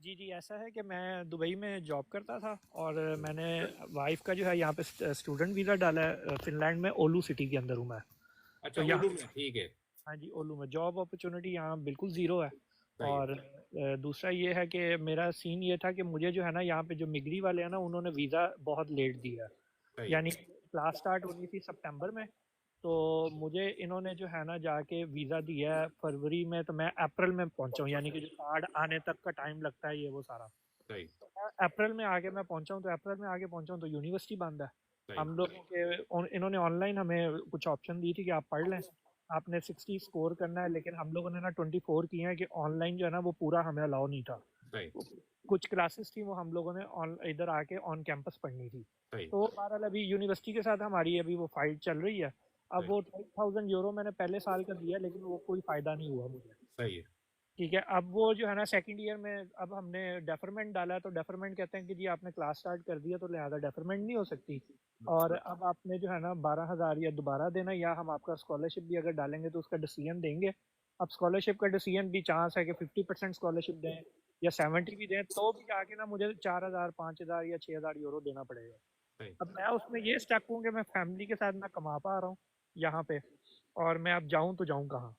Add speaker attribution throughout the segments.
Speaker 1: जी, जी, ऐसा है कि मैं दुबई में जॉब करता था और मैंने वाइफ़ का जो है यहाँ पे स्टूडेंट वीज़ा डाला है। फ़िनलैंड में ओलू सिटी के अंदर हूँ मैं। तो
Speaker 2: अच्छा,
Speaker 1: यहाँ,
Speaker 2: उर्दू में ठीक है।
Speaker 1: हाँ जी, ओलू में जॉब अपॉर्चुनिटी यहाँ बिल्कुल ज़ीरो है।
Speaker 2: सही है।
Speaker 1: और दूसरा ये है कि मेरा सीन ये था कि मुझे जो है ना यहाँ पे जो मिगरी वाले हैं ना उन्होंने वीज़ा बहुत लेट दिया है।
Speaker 2: सही है।
Speaker 1: यानी क्लास स्टार्ट होनी थी सितंबर में, तो मुझे इन्होंने जो है ना जाके वीज़ा दिया है फरवरी में, तो मैं अप्रैल में पहुंचा हूँ, यानी कि जो कार्ड आने तक का टाइम लगता है ये वो सारा।
Speaker 2: सही।
Speaker 1: अप्रैल में आके मैं पहुंचा हूँ, तो अप्रैल में आके पहुंचा हूँ तो यूनिवर्सिटी बंद है।
Speaker 2: सही।
Speaker 1: हम लोगों के इन्होंने ऑनलाइन हमें कुछ ऑप्शन दी थी कि आप पढ़ लें, आपने 60 स्कोर करना है, लेकिन हम लोगों ने ना 24 किए हैं कि ऑनलाइन जो है ना वो पूरा हमें अलाउ नहीं था।
Speaker 2: सही।
Speaker 1: कुछ क्लासेस थी वो हम लोगों ने इधर आके ऑन कैंपस पढ़नी थी।
Speaker 2: सही।
Speaker 1: तो बहरहाल अभी यूनिवर्सिटी के साथ हमारी अभी वो फाइट चल रही है। अब
Speaker 2: सही।
Speaker 1: वो 20,000 यूरो मैंने पहले साल का दिया, लेकिन वो कोई फायदा नहीं हुआ मुझे।
Speaker 2: सही है।
Speaker 1: ठीक है, अब वो जो है ना सेकंड ईयर में अब हमने डेफरमेंट डाला है, तो डेफरमेंट कहते हैं कि जी आपने क्लास स्टार्ट कर दिया तो लिहाजा डेफरमेंट नहीं हो सकती। और अब आपने जो है ना 12,000 या दोबारा देना, या हम आपका स्कॉलरशिप भी अगर डालेंगे तो उसका डिसीजन देंगे। अब स्कॉलरशिप का डिसीजन भी चांस है कि 50% स्कॉलरशिप दें या 70 भी दें, तो भी जाके ना मुझे 4,000, 5,000 या 6,000 यूरो देना पड़ेगा।
Speaker 2: सही।
Speaker 1: अब मैं उसमें ये स्टेप हूँ कि मैं फैमिली के साथ ना कमा पा रहा हूँ यहाँ पे, और मैं अब जाऊँ तो जाऊँ कहाँ।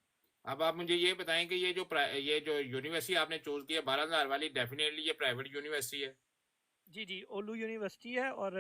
Speaker 2: अब आप मुझे ये बताएं कि ये जो यूनिवर्सिटी आपने चूज किया 12,000 वाली, डेफिनेटली ये प्राइवेट यूनिवर्सिटी है।
Speaker 1: जी, जी, ओलू यूनिवर्सिटी है और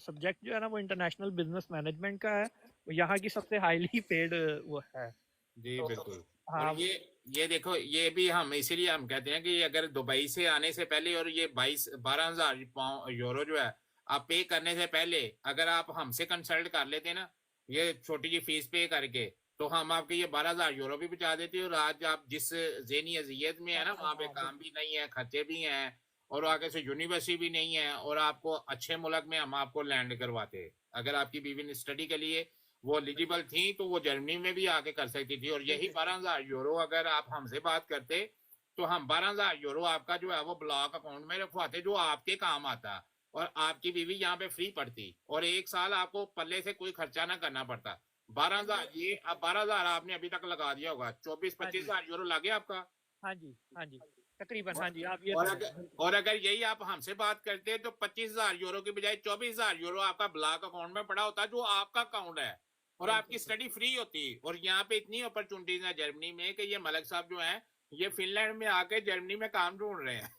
Speaker 1: सब्जेक्ट जो है ना वो इंटरनेशनल बिजनेस मैनेजमेंट का है। वो यहाँ की सबसे हाईली पेड वो है।
Speaker 2: जी
Speaker 1: तो
Speaker 2: बिल्कुल। और
Speaker 1: हाँ,
Speaker 2: ये देखो, ये भी हम इसीलिए हम कहते हैं कि अगर दुबई से आने से पहले और ये 12,000 यूरो जो है आप पे करने से पहले, अगर आप हमसे कंसल्ट कर लेते ना, ये छोटी सी फीस पे करके, तो हम आपके ये 12,000 यूरो भी बचा देते। और आज आप जिस ज़हनी अज़ियत में है ना,
Speaker 1: हाँ,
Speaker 2: वहाँ पे
Speaker 1: हाँ,
Speaker 2: काम भी नहीं है, खर्चे भी हैं, और आगे से यूनिवर्सिटी भी नहीं है, और आपको अच्छे मुल्क में हम आपको लैंड करवाते। अगर आपकी बीवी ने स्टडी के लिए वो एलिजिबल थी तो वो जर्मनी में भी आके कर सकती थी। और यही
Speaker 1: बिल्कुल।
Speaker 2: 12,000 यूरो अगर आप हमसे बात करते, तो हम 12,000 यूरो आपका जो है वो ब्लॉक अकाउंट में रखवाते, जो आपके काम आता, और आपकी बीवी यहाँ पे फ्री पड़ती, और एक साल आपको पल्ले से कोई खर्चा ना करना पड़ता। बारह
Speaker 1: नहीं
Speaker 2: हजार
Speaker 1: वो,
Speaker 2: ये अब 12,000 आपने अभी तक लगा दिया होगा, चौबीस
Speaker 1: हाँ
Speaker 2: पच्चीस
Speaker 1: जी,
Speaker 2: हजार यूरो लगे आपका।
Speaker 1: हाँ जी, हाँ जी, तकरीबन, हाँ जी, आप ये
Speaker 2: और
Speaker 1: समझ
Speaker 2: अगर
Speaker 1: लें, बिल्कुल।
Speaker 2: और अगर यही आप हमसे बात करते तो 25,000 यूरो की बजाय 24,000 यूरो आपका ब्लॉक अकाउंट में पड़ा होता, जो आपका अकाउंट है, और आपकी
Speaker 1: बिल्कुल,
Speaker 2: स्टडी फ्री होती। और यहाँ पे इतनी अपॉर्चुनिटीज है जर्मनी में कि ये मलक साहब जो हैं, ये फिनलैंड में आके जर्मनी में काम ढूंढ रहे हैं।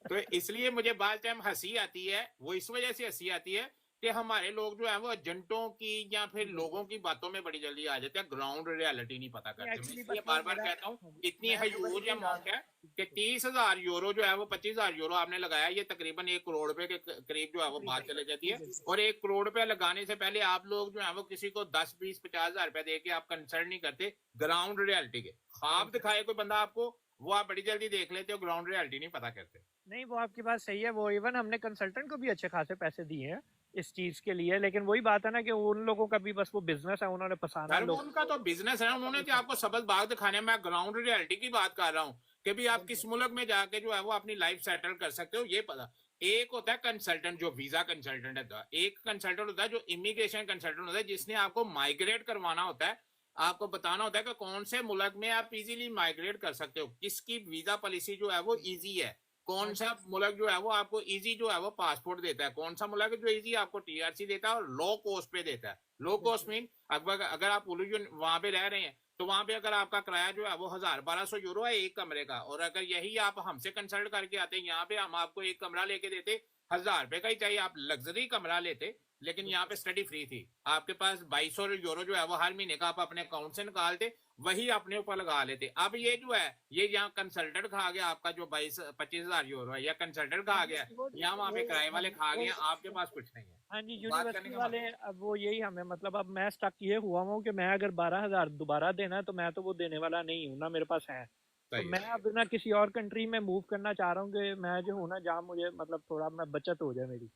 Speaker 2: तो इसलिए मुझे बात टाइम हंसी आती है, वो इस वजह से हंसी आती है कि हमारे लोग जो है वो एजेंटों की या फिर लोगों की बातों में बड़ी जल्दी आ जाते हैं, ग्राउंड रियलिटी नहीं पता
Speaker 1: नहीं
Speaker 2: करते। मैं
Speaker 1: एक्चुअली
Speaker 2: इसलिए
Speaker 1: बस वो
Speaker 2: बार बार
Speaker 1: मेरा,
Speaker 2: कहता हूँ,
Speaker 1: हाँ जी,
Speaker 2: इतनी
Speaker 1: मैं तो बस
Speaker 2: हजूर
Speaker 1: यही
Speaker 2: अमाउंट है कि
Speaker 1: रात
Speaker 2: 30,000 यूरो जो है वो 25,000 यूरो आपने लगाया, ये तकरीबन 1 करोड़ रुपए के करीब जो है वो बात
Speaker 1: तकरीबन,
Speaker 2: चले जाती
Speaker 1: जी
Speaker 2: है।
Speaker 1: बिल्कुल।
Speaker 2: और 1 करोड़ रुपया लगाने से पहले आप लोग जो है वो किसी को 10, 20, 50,000 रुपया दे के आप कंसर्न नहीं करते ग्राउंड रियलिटी के। ख्वाब
Speaker 1: बिल्कुल,
Speaker 2: दिखाए कोई बंदा आपको, वो आप बड़ी जल्दी देख लेते हो, ग्राउंड रियलिटी नहीं पता करते।
Speaker 1: नहीं वो आपकी बात सही है, वो इवन हमने कंसल्टेंट को भी अच्छे खासे पैसे दिए हैं इस चीज के लिए, लेकिन वही बात है ना कि उन लोगों का भी बस वो बिजनेस है, उन्होंने फंसाना है
Speaker 2: सर वो
Speaker 1: लोगों
Speaker 2: उनका
Speaker 1: को।
Speaker 2: तो बिजनेस है, उन्होंने तो आपको सबक बाग दिखाने में, ग्राउंड रियलिटी की बात कर रहा हूँ कि भी आप किस
Speaker 1: बिल्कुल,
Speaker 2: मुल्क में जाके जो है वो अपनी लाइफ सेटल कर सकते हो, ये पता। एक होता है कंसल्टेंट, जो वीजा कंसल्टेंट है, एक कंसल्टेंट होता है जो इमिग्रेशन कंसल्टेंट होता है, जिसने आपको माइग्रेट करवाना होता है, आपको बताना होता है कि कौन से मुल्क में आप इजीली माइग्रेट कर सकते हो, किसकी वीजा पॉलिसी जो है वो इजी है, कौन
Speaker 1: हाँ जी,
Speaker 2: सा मुल्क जो है वो आपको इजी जो है वो पासपोर्ट देता है, कौन सा मुल्क जो इजी आपको टीआरसी देता है और लो कॉस्ट पे देता है। लो कॉस्ट
Speaker 1: बिल्कुल,
Speaker 2: मीन अगर आप वहां पे रह रहे हैं, तो वहां पे अगर आपका किराया जो है वो 1,000 1,200 यूरो है एक कमरे का, और अगर यही आप हमसे कंसल्ट करके आते हैं यहाँ पे, हम आपको एक कमरा लेके देते 1,000 रुपए का ही, चाहिए आप लग्जरी कमरा लेते, लेकिन यहाँ पे
Speaker 1: बिल्कुल।
Speaker 2: स्टडी फ्री थी। आपके पास 2,200 यूरो जो है वो हर महीने का आप अपने अकाउंट से निकालते, वही अपने ऊपर लगा लेते। अब ये जो है ये यहाँ कंसल्टेंट खा गया आपका जो 22 25,000 यूरो है, या कंसल्टेंट
Speaker 1: हाँ
Speaker 2: खा
Speaker 1: जी,
Speaker 2: गया, यहाँ वहां पे
Speaker 1: वो
Speaker 2: किराए
Speaker 1: हाँ
Speaker 2: वाले
Speaker 1: जी,
Speaker 2: खा
Speaker 1: वो
Speaker 2: गए, आपके पास कुछ नहीं है।
Speaker 1: हाँ जी,
Speaker 2: बात करने
Speaker 1: यूनिवर्सिटी
Speaker 2: का
Speaker 1: वाले,
Speaker 2: मतलब।
Speaker 1: अब वो यही हमें मतलब अब मैं स्टक ये हुआ हूँ कि मैं अगर 12,000 दोबारा देना है तो मैं तो वो देने वाला नहीं हूँ ना, मेरे पास है। तो
Speaker 2: सही
Speaker 1: मैं
Speaker 2: है।
Speaker 1: अब ना किसी और कंट्री में मूव करना चाह रहा हूँ कि मैं जो हूँ ना जहाँ मुझे मतलब थोड़ा मैं बचत हो जाए मेरी।